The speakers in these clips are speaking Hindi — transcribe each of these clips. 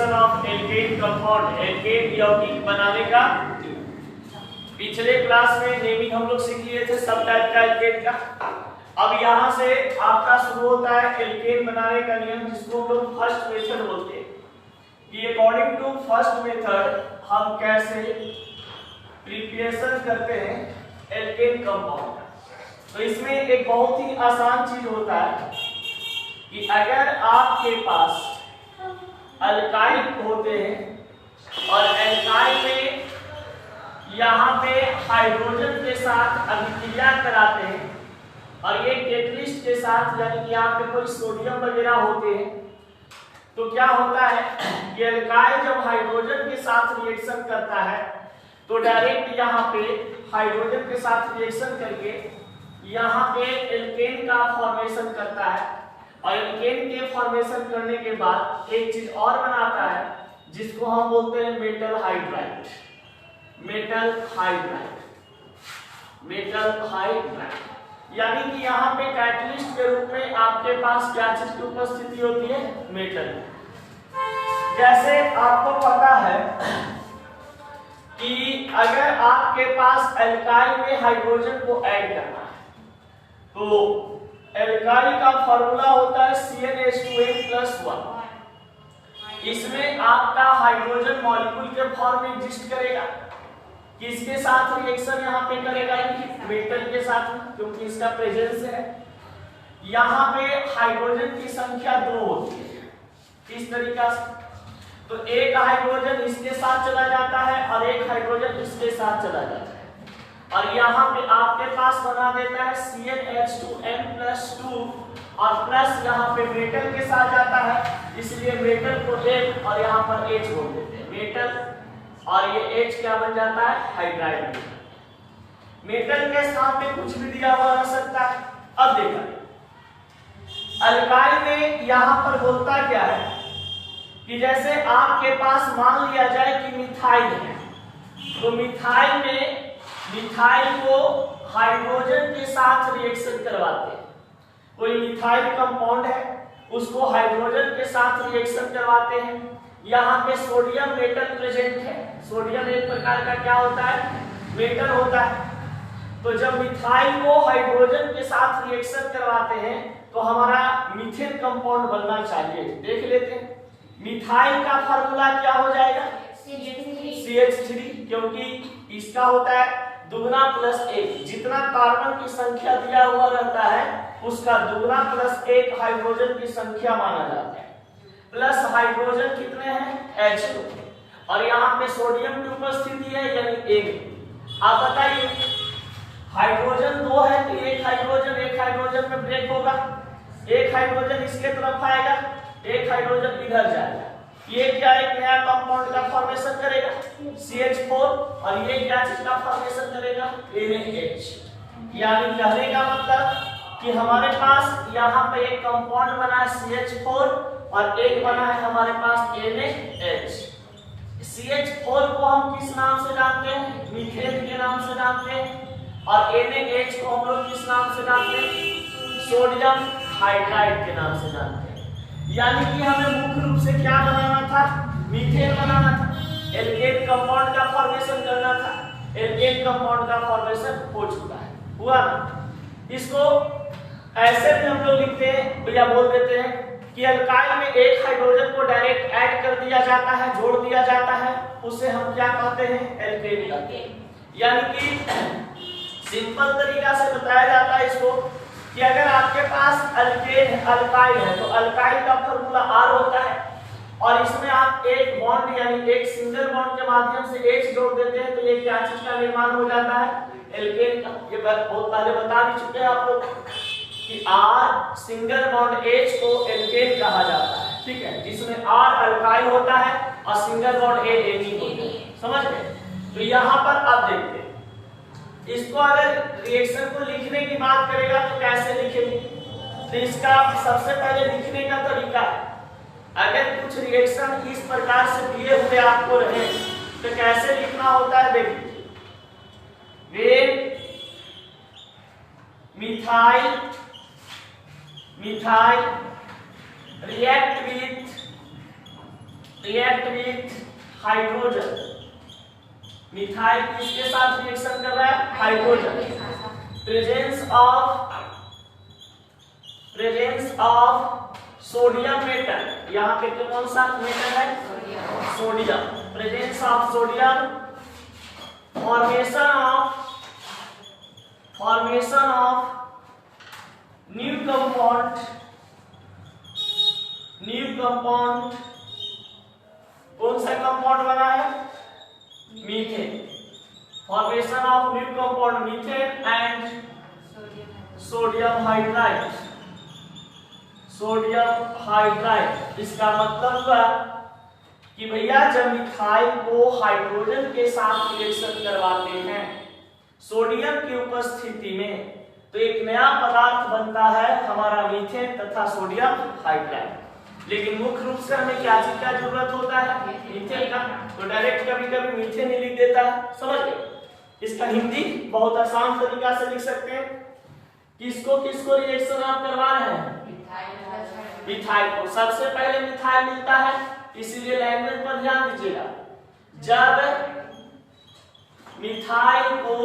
Preparation of alkane compound, alkane यौगिक बनाने का। पिछले क्लास में नेमिंग हम लोग सीख लिए थे सब टाइप का एल्केन का। अब यहाँ से आपका शुरू होता है एल्केन बनाने का नियम, जिसको हम लोग फर्स्ट मेथड बोलते हैं कि अकॉर्डिंग टू फर्स्ट मेथड हम कैसे प्रिपरेशन करते हैं एल्केन कंपाउंड। तो इसमें एक बहुत ही आसान चीज होता है कि अगर आपके पास अल्काइल होते हैं और अल्काइल में यहाँ पे हाइड्रोजन के साथ अभिक्रिया कराते हैं और ये कैटलिस्ट के साथ यानी कि यहाँ पे कोई सोडियम वगैरह होते हैं, तो क्या होता है कि अल्काइल जब हाइड्रोजन के साथ रिएक्शन करता है तो डायरेक्ट यहाँ पे हाइड्रोजन के साथ रिएक्शन करके यहाँ पे एल्केन का फॉर्मेशन करता है और एल्केन के फॉर्मेशन करने के बाद एक चीज और बनाता है जिसको हम बोलते हैं metal hydride. Metal hydride, metal hydride यानी कि यहाँ पे कैटलिस्ट के रूप में आपके पास क्या चीज की उपस्थिति होती है, मेटल। जैसे आपको पता है कि अगर आपके पास एल्काइल में हाइड्रोजन को ऐड करना है तो एल्काइल का फॉर्मूला होता है CnH2n+1। इसमें आपका हाइड्रोजन मॉलिक्यूल के फॉर्म में एग्जिस्ट करेगा, किसके साथ रिएक्शन यहाँ पे करेगा, मेटल के साथ, क्योंकि इसका प्रेजेंस है। यहाँ पे हाइड्रोजन की संख्या 2 होती है। इस तरीका से तो एक हाइड्रोजन इसके साथ चला जाता है और एक हाइड्रोजन इसके साथ चला जाता है और यहाँ पे आपके पास बना देता है CnH2n+2 और प्लस यहाँ पे मेटल के साथ जाता है, इसलिए मेटल को M और यहाँ पर H बोल देते हैं, मेटल और ये H क्या बन जाता है, हाइड्राइड। मेटल के सामने कुछ भी दिया हुआ रह सकता है। अब देखा अल्काइल में यहाँ पर बोलता क्या है कि जैसे आपके पास मान लिया जाए कि मिथाइल है, तो मिथाइल में मिथाइल को हाइड्रोजन के साथ रिएक्शन करवाते हैं। कोई मिथाइल कंपाउंड है उसको हाइड्रोजन के साथ रिएक्शन करवाते हैं। यहाँ पे सोडियम मेटल प्रेजेंट है। सोडियम एक प्रकार का क्या होता है, मेटल होता है। तो जब मिथाइल को हाइड्रोजन के साथ रिएक्शन करवाते हैं तो हमारा मीथेन कंपाउंड बनना चाहिए। देख लेते हैं मिथाइल का फार्मूला क्या हो जाएगा, CH3, क्योंकि इसका होता है दुगना प्लस 1। जितना कार्बन की संख्या दिया हुआ रहता है उसका दुगना प्लस 1 हाइड्रोजन की संख्या माना जाता है। प्लस हाइड्रोजन कितने हैं, H2 और यहाँ पे सोडियम की उपस्थिति है यानी 1। आप बताइए हाइड्रोजन 2 है तो एक हाइड्रोजन में ब्रेक होगा, एक हाइड्रोजन इसके तरफ आएगा, एक हाइड्रोजन इधर जाएगा। ये क्या एक नया कंपाउंड का फॉर्मेशन करेगा CH4 और ये क्या चीज का फॉर्मेशन करेगा, NaH। यानी कहने का मतलब कि हमारे पास यहाँ पे एक कंपाउंड बना है CH4 और एक बना है हमारे पास NaH। CH4 को हम किस नाम से जानते हैं, मीथेन के नाम से जानते हैं और NaH को हम लोग किस नाम से जानते हैं, सोडियम हाइड्राइड के नाम से जानते हैं। यानी कि हमें मुख्य रूप से क्या बनाना था, मीथेन बनाना था, एल्केन कंपाउंड का फॉर्मेशन करना था। एल्केन कंपाउंड का फॉर्मेशन हो चुका है, हुआ ना। इसको ऐसे भी हम लोग लिखते हैं या बोल देते हैं कि अल्काइल में एक हाइड्रोजन को डायरेक्ट ऐड कर दिया जाता है, जोड़ दिया जाता है, उसे हम क्या कहते हैं, एल्केन कहते हैं। यानी कि सिंपल तरीका से बताया जाता है इसको कि अगर आपके पास अल्काइल है तो अल्काइल का फॉर्मूला R होता है और इसमें आप एक बॉन्ड यानी एक सिंगल बॉन्ड के माध्यम से H जोड़ देते हैं तो ये क्या चीज का निर्माण हो जाता है, एल्केन का। ये बहुत पहले बता भी चुके हैं आप लोग कि R सिंगल बॉन्ड H को एल्केन कहा जाता है, ठीक है, जिसमें R अल्काइल होता है और सिंगल बॉन्ड A एनी होता है, समझ गए। तो यहाँ पर आप देखते हैं इसको अगर रिएक्शन को लिखने की बात करेगा तो कैसे लिखेंगे, तो इसका सबसे पहले लिखने का तरीका है, अगर कुछ रिएक्शन इस प्रकार से दिए हुए आपको रहे तो कैसे लिखना होता है, देखिए when methyl react with react with hydrogen. Methyl किसके साथ रिएक्शन कर रहा है? Hydrogen. Presence of sodium metal, यहाँ पे कौन सा मेटल है? Sodium. Presence of sodium, formation of new compound, कौन सा कंपाउंड बना है? Methane. Formation of new compound methane and sodium hydride. इसका मतलब हुआ कि भैया जब मिथाइल को हाइड्रोजन के साथ रिएक्शन करवाते हैं सोडियम की उपस्थिति में, तो एक नया पदार्थ बनता है हमारा मीथेन तथा सोडियम हाइड्राइड। लेकिन मुख्य रूप से हमें क्या चीज का जरूरत होता है? मीथेन का। तो डायरेक्ट कभी कभी मीथेन ही लिख देता है, समझ गए? इसका हिंदी बहुत आसान तरीका से लिख सकते हैं। किसको किसको रिएक्शन आप करवा रहे हैं? मिथाइल को। सबसे पहले मिथाइल मिलता है, इसीलिए लैंग्वेज पर ध्यान दीजिएगा। जब मिथाइल को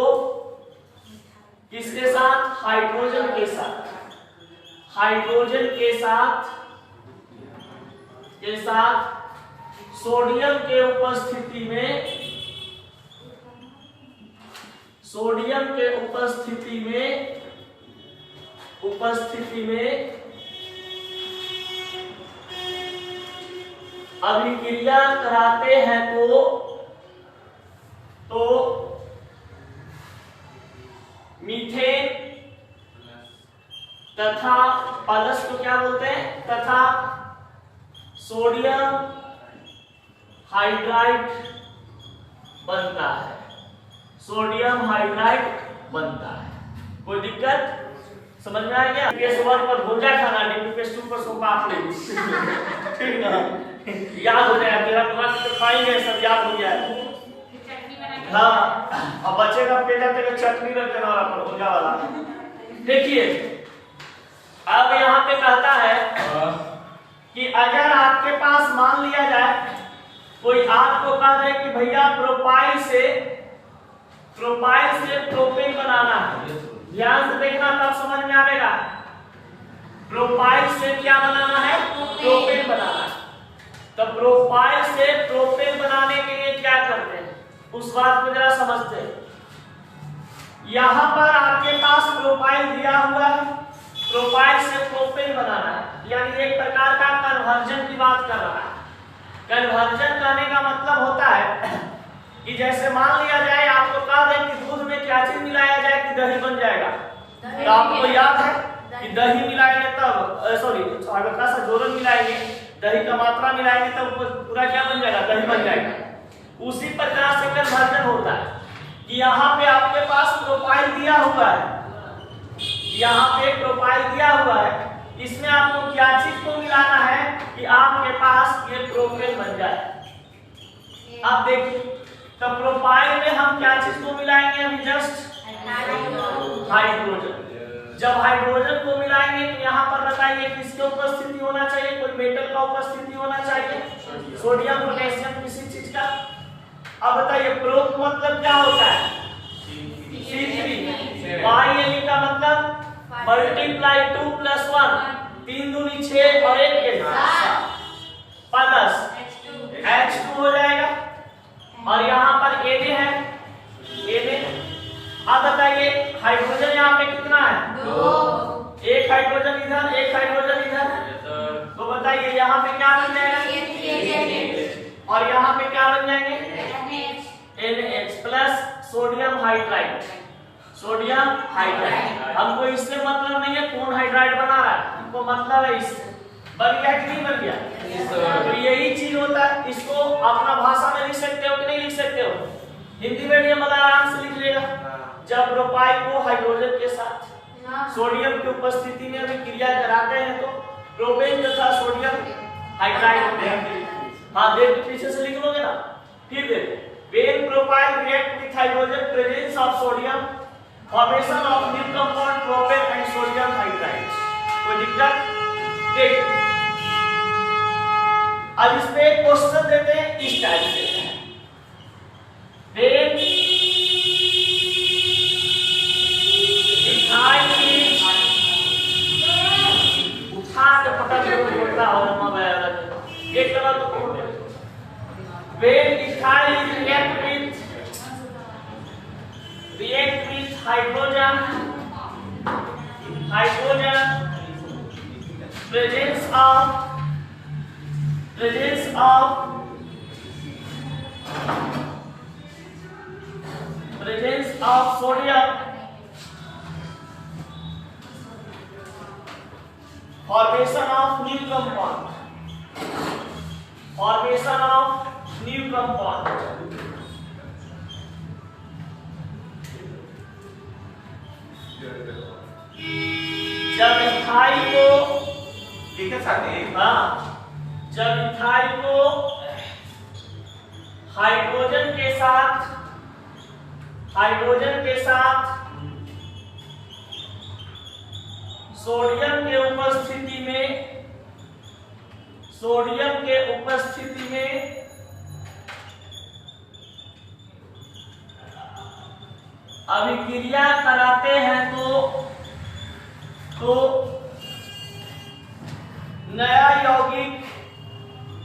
किसके साथ? हाइड्रोजन के साथ सोडियम के उपस्थिति में अभिक्रिया कराते हैं तो मीथेन तथा प्लस को क्या बोलते हैं? तथा सोडियम हाइड्राइड बनता है। कोई दिक्कत? समझ में आ गया? PS 1 पर भुजा खाना, PS 2 पर पापड़ी। ठीक ना? याद हो जाएगा, तेरा क्लास तो खाएंगे सब याद हो जाएगा। हाँ, अब बच्चे का पेटा तेरे चटनी रख देना वाला पर भुजा वाला। देखिए अब यहाँ पे कहता है कि अगर आपके पास मान लिया जाए कोई आपको कह रहे कि भैया प्रोपाइल से प्रोपेन बनाना है, ध्यान से देखना तब समझ में आएगा। प्रोपाइल से क्या बनाना है? प्रोपेन बनाना है। तो प्रोपाइल से प्रोपेन बनाने के लिए क्या करते हैं उस बात को जरा समझते हैं। यहां पर आपके पास प्रोपाइल दिया हुआ है, प्रोपाइल से प्रोपेन बनाना है, यानी एक प्रकार का कन्वर्जन की बात कर रहा है। कन्वर्जन करने का मतलब होता है कि जैसे मान लिया जाए आपको कहा जाए कि दूध में क्या चीज मिलाया जाए कि दही बन जाएगा, तो आपको याद है कि दही मिलाएंगे तब हल्का सा जोरन मिलाएंगे, दही का मात्रा मिलाएंगे तब पूरा क्या बन जाएगा? दही बन जाएगा। उसी प्रकार से कन्वर्जन होता है कि यहाँ पे आपके पास प्रोफाइल दिया हुआ है, यहाँ पे प्रोफाइल दिया हुआ है, इसमें आपको क्या चीज को मिलाना है कि आपके पास ये प्रोपेन बन जाए। अब देखिए तो प्रोफाइल में हम क्या चीज को मिलाएंगे? अभी जस्ट हाइड्रोजन। जब हाइड्रोजन को मिलाएंगे तो यहाँ पर बताइए किसकी उपस्थिति होना चाहिए? कोई मेटल का उपस्थिति होना चाहिए, सोडियम पोटेशियम किसी चीज का। अब बताइए प्रोप मतलब क्या होता है? C3। बाई का मतलब मल्टीप्लाई 2 + 1, 3 दूनी 6 और 1 के साथ प्लस H2 हो जाएगा। और यहाँ पर Na है, Na। अब बताइए हाइड्रोजन यहाँ पे कितना है? 2। एक हाइड्रोजन इधर, एक हाइड्रोजन इधर, तो बताइए यहाँ पे क्या बन जाएगा? और यहाँ पे क्या बन जाएंगे? NH plus sodium hydride. हमको इससे मतलब नहीं है कौन हाइड्राइड बना रहा है, हमको मतलब है इससे बन गया कि नहीं बन गया। तो यही चीज होता है। इसको अपना भाषा में लिख सकते हो कि नहीं लिख सकते हो? हिंदी मीडियम वाला आराम से लिख लेगा। जब प्रोपाइल को हाइड्रोजन के साथ सोडियम की उपस्थिति में अभिक्रिया कराते हैं तो प्रोपेन तथा सोडियम हाइड्राइड होते हैं। हाँ देख के पीछे से लिख लोगे ना। फिर देखो when propyl react with hydrogen presence of sodium formation of new compound propane and sodium hydride। कोई दिक्कत? देख अब इस पे एक क्वेश्चन देते हैं इस टाइप से, उठा के पकड़ के बोलता हो एक तरह तो when ethyl react with hydrogen presence of sodium, formation of new compound, जब इथाइल को ठीक है साथी, हाँ, जब इथाइल को हाइड्रोजन के साथ सोडियम के उपस्थिति में अभिक्रिया कराते हैं तो नया यौगिक,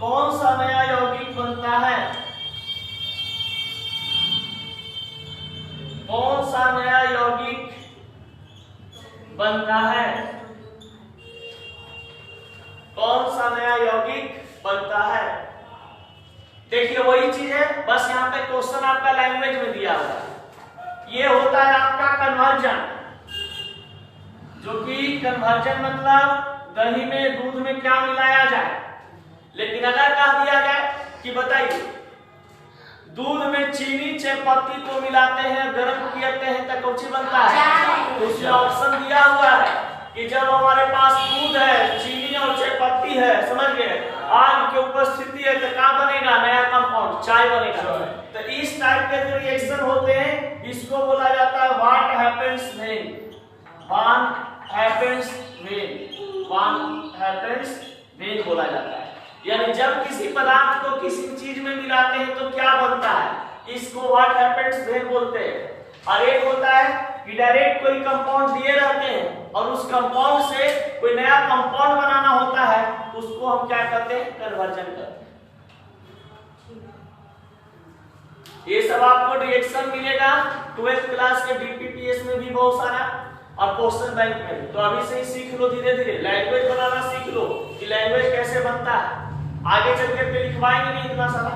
कौन सा नया यौगिक बनता है? कौन सा नया यौगिक बनता है? कौन सा नया यौगिक बनता है? देखिए वही चीज है, बस यहाँ पे क्वेश्चन आपका लैंग्वेज में दिया हुआ है। ये होता है आपका कन्वर्जन, जो कि कन्वर्जन मतलब दही में दूध में क्या मिलाया जाए। लेकिन अगर कह दिया जाए कि बताइए दूध में चीनी चायपत्ती को मिलाते हैं, गर्म करते हैं तो कौन सी बनता है? तो उसमें ऑप्शन दिया हुआ है कि जब हमारे पास दूध है, चीनी और चायपत्ती है, समझ गए, आग की उपस्थिति है तो क्या बनेगा? नया कंपाउंड, चाय बनेगा। तो इस टाइप के जो रिएक्शन होते हैं इसको बोला जाता है व्हाट हैपेंस व्हेन बोला जाता है। यानी जब किसी पदार्थ को किसी चीज में मिलाते हैं तो क्या बनता है, इसको व्हाट हैपेंस व्हेन बोलते हैं। और एक होता है कि डायरेक्ट कोई कंपाउंड दिए रहते हैं और उस कंपाउंड से कोई नया कंपाउंड बनाना होता है, उसको हम क्या करते हैं? कन्वर्जन करते हैं। ये सब आपको रिएक्शन मिलेगा 12th क्लास के डीपीपीएस में भी बहुत सारा, और क्वेश्चन बैंक में भी। तो अभी से ही सीख लो, धीरे धीरे लैंग्वेज बनाना सीख लो कि लैंग्वेज कैसे बनता है। आगे चल के पे लिखवाएंगे नहीं इतना सारा।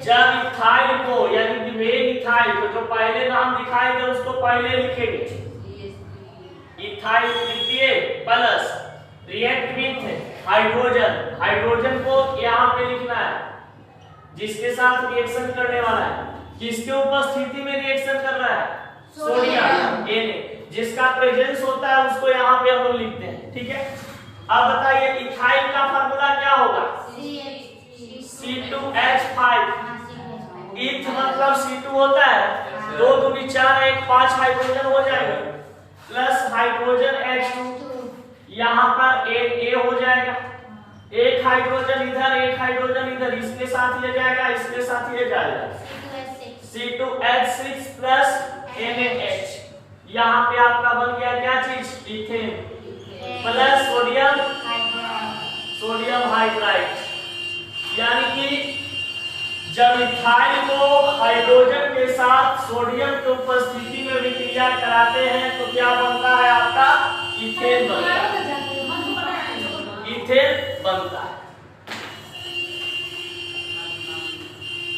जब इथाइल को यानी कि मेन इथाइल को जो पहले नाम दिखाई दे उसको पहले लिखेंगे। इथाइल लिखिए प्लस रिएक्ट विथ हाइड्रोजन को यहाँ पे लिखना है, जिसके साथ रिएक्शन करने वाला है, किसके उपस्थिति में रिएक्शन कर रहा है? सोडियम Na, जिसका प्रेजेंस होता है उसको यहाँ पे हम लोग लिखते हैं। ठीक है, अब बताइए इथाइल का फार्मूला क्या होगा? C2H5। इथ मतलब C2 होता है, 2 दूनी 4 1 5 हाइड्रोजन हो जाएगा, प्लस हाइड्रोजन H2, यहाँ पर एक A हो जाएगा, एक हाइड्रोजन इधर एक हाइड्रोजन इधर, इसके साथ ये जाएगा, इसके साथ ये जाएगा, C2H6 प्लस NaH। यहाँ पे आपका बन गया क्या चीज? Ethane plus sodium hydride. यानी कि जब इथाइल को हाइड्रोजन के साथ सोडियम की उपस्थिति में विक्रिया कराते हैं तो क्या बनता है? आपका इथेन बनता है। इथेन बनता है।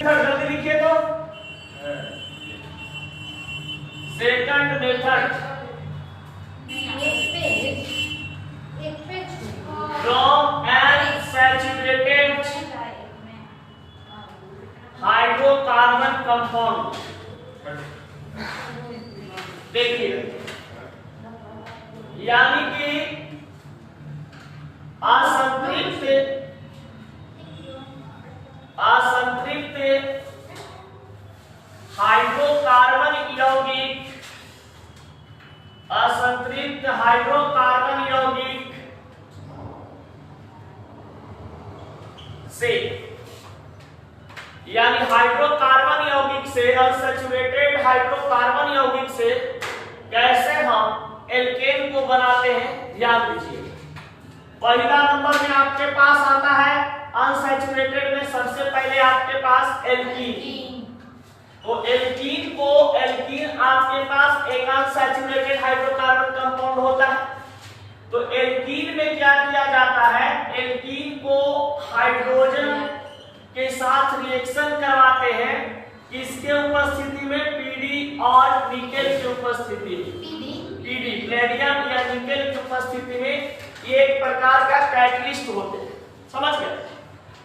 जल्दी लिखिए तो। Second method, from an saturated hydrocarbon compound. देखिए यानी कि असंतृप्त हाइड्रोकार्बन यौगिक, असंतृप्त हाइड्रोकार्बन यौगिक से, यानी हाइड्रोकार्बन यौगिक से, अनसैचुरेटेड हाइड्रोकार्बन यौगिक से कैसे हम एल्केन को बनाते हैं, ध्यान दीजिए। पहला नंबर में आपके पास आता है अनसैचुरेटेड में सबसे पहले आपके पास एल्कीन। तो एल्कीन को, एल्कीन आपके पास एक अनसैचुरेटेड हाइड्रोकार्बन कंपाउंड होता है। तो एल्कीन में क्या किया जाता है, एल्कीन को हाइड्रोजन के साथ रिएक्शन करवाते हैं, किसके उपस्थिति में, पीडी और निकेल की उपस्थिति में, पीडी प्लेडियम या निकेल की उपस्थिति में। ये एक प्रकार का कैटलिस्ट होते हैं, समझ गए।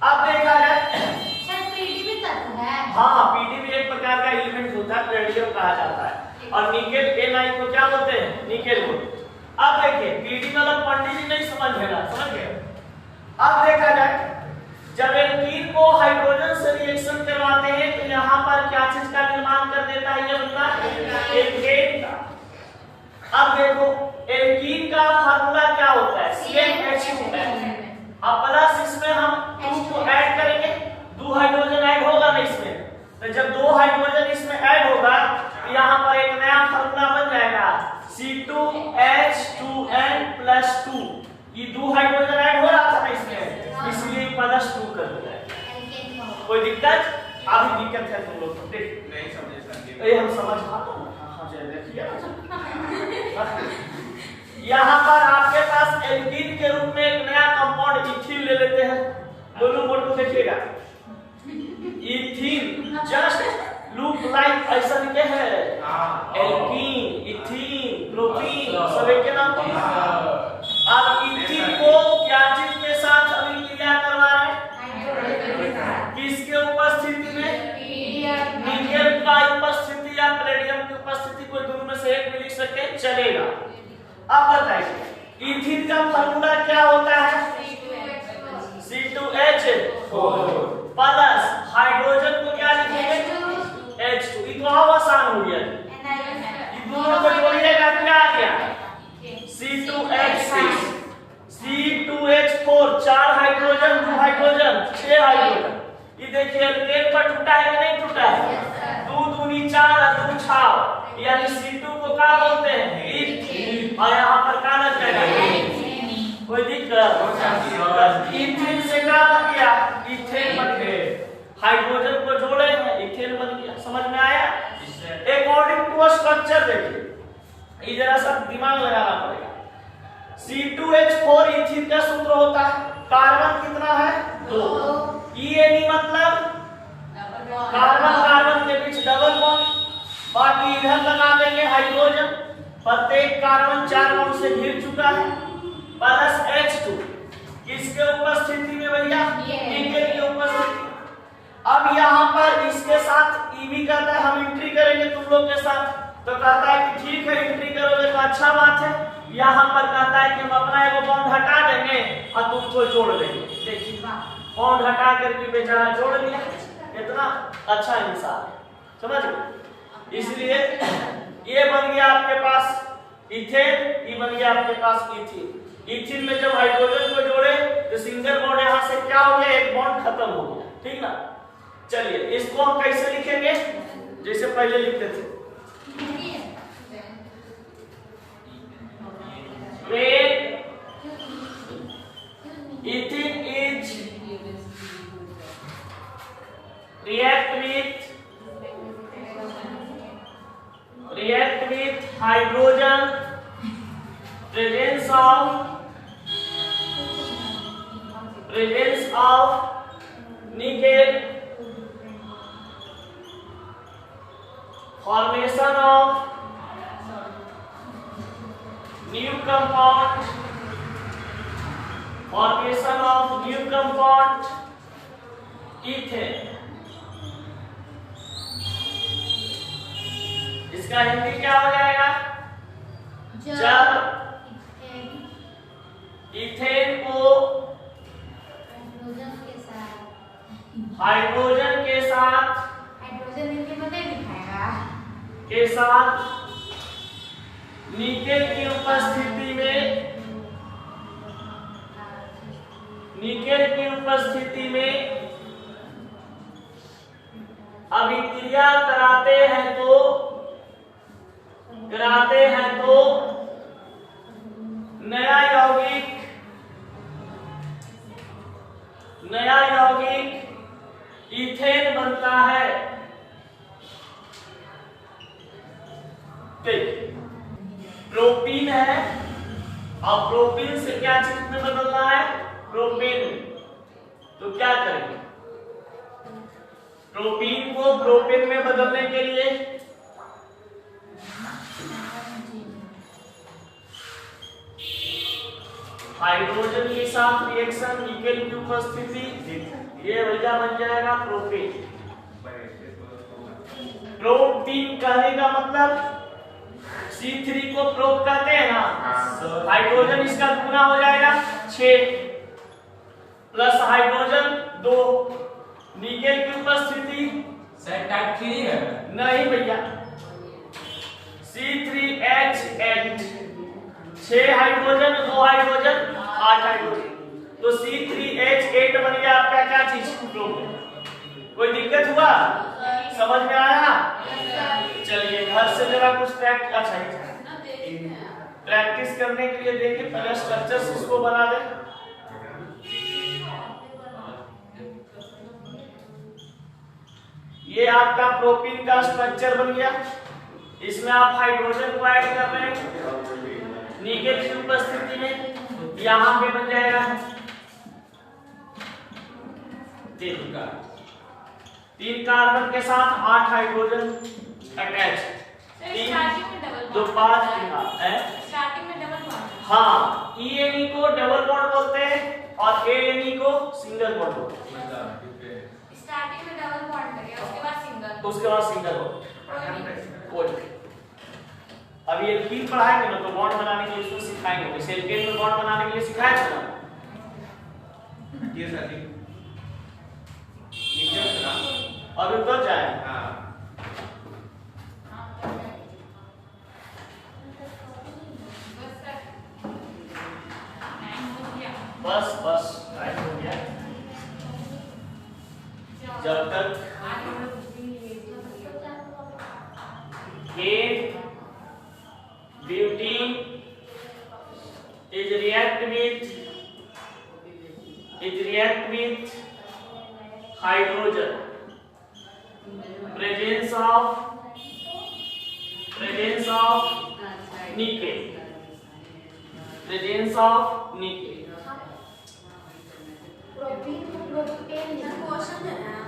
अब देखा जाए पीडी भी तत्व है। हाँ, पीडी भी एक प्रकार का एलिमेंट होता है, प्लेडियम कहा जाता है। और निकेल Ni को क्या बोलते हैं, निकेल को। अब देखिए पीडी मतलब पंडित जी नहीं समझेगा, समझ गए। अब देखा जाए जब एल्कीन को हाइड्रोजन से रिएक्शन करवाते हैं तो यहाँ पर क्या चीज का निर्माण कर देता है, ये बंदा एल्केन का। अब देखो एल्कीन का फार्मूला क्या होता है, CnH2। अब प्लस इसमें हम 2 को ऐड करेंगे, 2 हाइड्रोजन ऐड होगा ना इसमें, तो जब 2 हाइड्रोजन इसमें ऐड होगा तो यहाँ पर एक नया फार्मूला बन जाएगा C2H2n+2। ये 2 हाइड्रोजन ऐड हो रहा था ना इसमें, इसलिए +2 कर दिया है। कोई दिक्कत? अभी दिक्कत है तुम लोग देख नहीं समझे ये हम समझ पाते हैं। हाँ जी देखिए यहाँ पर आपके पास एल्कीन के रूप में एक नया कंपाउंड इथीन ले लेते हैं। दोनों फोटो देखिएगा, इथीन जस्ट लुक लाइक ऐसा लिखे है, एल्कीन, इथीन, प्रोपीन सब एक के नाम। अब इथीन को क्या चीज के साथ अभिक्रिया करवा रहे हैं, किसके उपस्थिति में, निकेल का उपस्थिति या प्लेडियम की उपस्थिति, कोई दोनों में से एक भी लिख सकते चलेगा। अब बताइए इथीन का फार्मूला क्या होता है, C2H4 प्लस हाइड्रोजन को क्या लिखेंगे, H2। ये तो आसान हो गया, दोनों को जोड़िएगा क्या आ गया, C2H6 C2H4 4 hydrogen 2 hydrogen 6 hydrogen. ये देखिए एल्केन पर टूटा है कि नहीं टूटा है, 2 दूनी 4 2 6, यानी C2 को क्या बोलते हैं, इथीन। और यहाँ पर क्या लग जाएगा, कोई दिक्कत, इथीन से क्या बन गया, इथेन बन गए। हाइड्रोजन को जोड़े हैं, इथेन बन गया। समझ में आया? अकॉर्डिंग टू स्ट्रक्चर देखिए, ये जरा सा दिमाग लगाना पड़ेगा। C2H4 इथीन का सूत्र होता है, कार्बन कितना है 2, E मतलब कार्बन कार्बन के बीच डबल बॉन्ड, बाकी इधर लगा देंगे हाइड्रोजन, प्रत्येक कार्बन 4 बॉन्ड से घिर चुका है, प्लस H2 किसके उपस्थिति में भैया, निकेल की उपस्थिति। अब यहाँ पर इसके साथ E भी कहता है हम एंट्री करेंगे तुम लोग के साथ, तो कहता है कि ठीक है एंट्री करोगे तो अच्छा बात है। यहाँ पर कहता है कि हम अपना एगो बॉन्ड हटा देंगे और तुमको जोड़ देंगे। देखिए बॉन्ड हटा करके बेचारा जोड़ लिया, इतना अच्छा इंसान है, समझ गए। इसलिए ये बन गया आपके पास इथेन, ये बन गया आपके पास इथीन। इथीन में जब हाइड्रोजन को जोड़े तो सिंगल बॉन्ड यहाँ से क्या हो गया, एक बॉन्ड खत्म हो गया, ठीक ना। चलिए इसको हम कैसे लिखेंगे, जैसे पहले लिखते थे, ethene is react with hydrogen presence of nickel, formation of new compound, ethane। इसका हिंदी क्या हो जाएगा, जब इथेन को हाइड्रोजन के साथ निकेल की उपस्थिति में अभिक्रिया कराते हैं तो नया यौगिक इथेन बनता है। प्रोपीन है, अब प्रोपीन से क्या चीज में बदलना है? प्रोपेन में। तो क्या करेंगे? प्रोपीन को प्रोपेन में बदलने के लिए हाइड्रोजन के साथ रिएक्शन, निकेल की उपस्थिति, ये भैया बन जाएगा प्रोपेन। प्रोपीन कहने का मतलब C3 को प्रोप कहते हैं ना, हाइड्रोजन इसका गुना हो जाएगा 6 प्लस हाइड्रोजन 2, निकेल की उपस्थिति टाइप 3 है नहीं भैया, C3H8, 6 हाइड्रोजन 2 हाइड्रोजन 8 हाइड्रोजन, तो C3H8 बन गया आपका क्या चीज? प्रोपेन। कोई दिक्कत हुआ? समझ में आया? चलिए घर से जरा कुछ प्रैक्टिस करने के लिए देखिए, पहले स्ट्रक्चर्स इसको बना दे। ये आपका प्रोपीन का स्ट्रक्चर बन गया, इसमें आप हाइड्रोजन को ऐड कर रहे हैं निकेल की उपस्थिति में, यहां पे बन जाएगा 3 कार्बन के साथ 8 हाइड्रोजन अटैच, 2 5 स्टार्टिंग में डबल बॉन्ड। हाँ, ENE को डबल बॉन्ड बोलते हैं और ANE को सिंगल बॉन्ड बोलते हैं। स्टार्टिंग में डबल बॉन्ड करेगा, उसके बाद सिंगल बॉन्ड। कोई अभी एल्कीन पढ़ाएंगे ना, तो बॉन्ड बनाने के लिए इसको सिखाएंगे। जैसे एल्केन में बॉन्ड बनाने के लिए सिखाया था ना, ये साथी अभी उतर जाए। बस टाइम हो गया। जब तक butene is react with hydrogen, presence of nickel,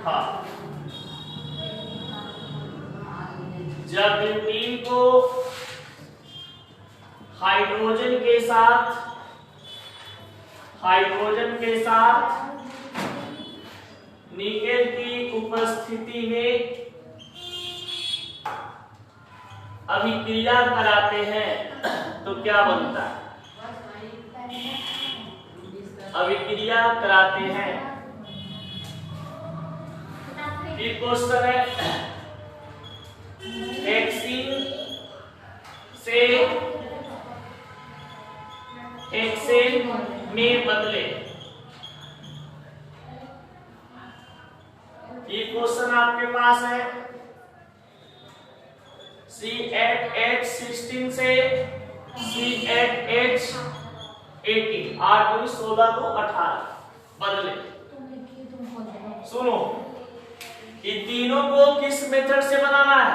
हाँ, जब ब्यूटीन को हाइड्रोजन के साथ निकेल की उपस्थिति में अभिक्रिया कराते हैं तो क्या बनता है? अभिक्रिया कराते हैं। फिर क्वेश्चन है, हेक्सीन से हेक्सेन में बदले। ये क्वेश्चन आपके पास है। C8H16 से C8H18, 8 दूनी 16 को 18 बदले। सुनो, ये तीनों को किस मेथड से बनाना है?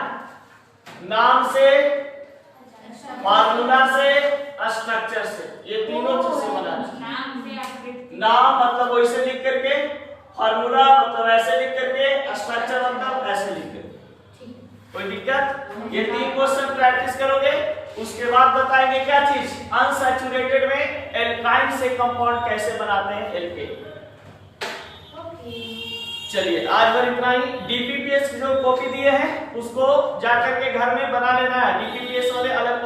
नाम से, फार्मूला से, स्ट्रक्चर से, ये तीनों चीज से बनाना है। नाम मतलब वैसे लिख करके, फार्मूला मतलब ऐसे लिख करके, स्ट्रक्चर मतलब ऐसे लिख करके। कोई दिक्कत? ये 3 क्वेश्चन प्रैक्टिस करोगे, उसके बाद बताएंगे क्या चीज? अनसैचुरेटेड में एल्काइन से कंपाउंड कैसे बनाते हैं, एल्केन। चलिए आज भर इतना ही। डीपीपीएस की जो कॉपी दिए हैं उसको जाकर के घर में बना लेना है। डीपीपीएस वाले अलग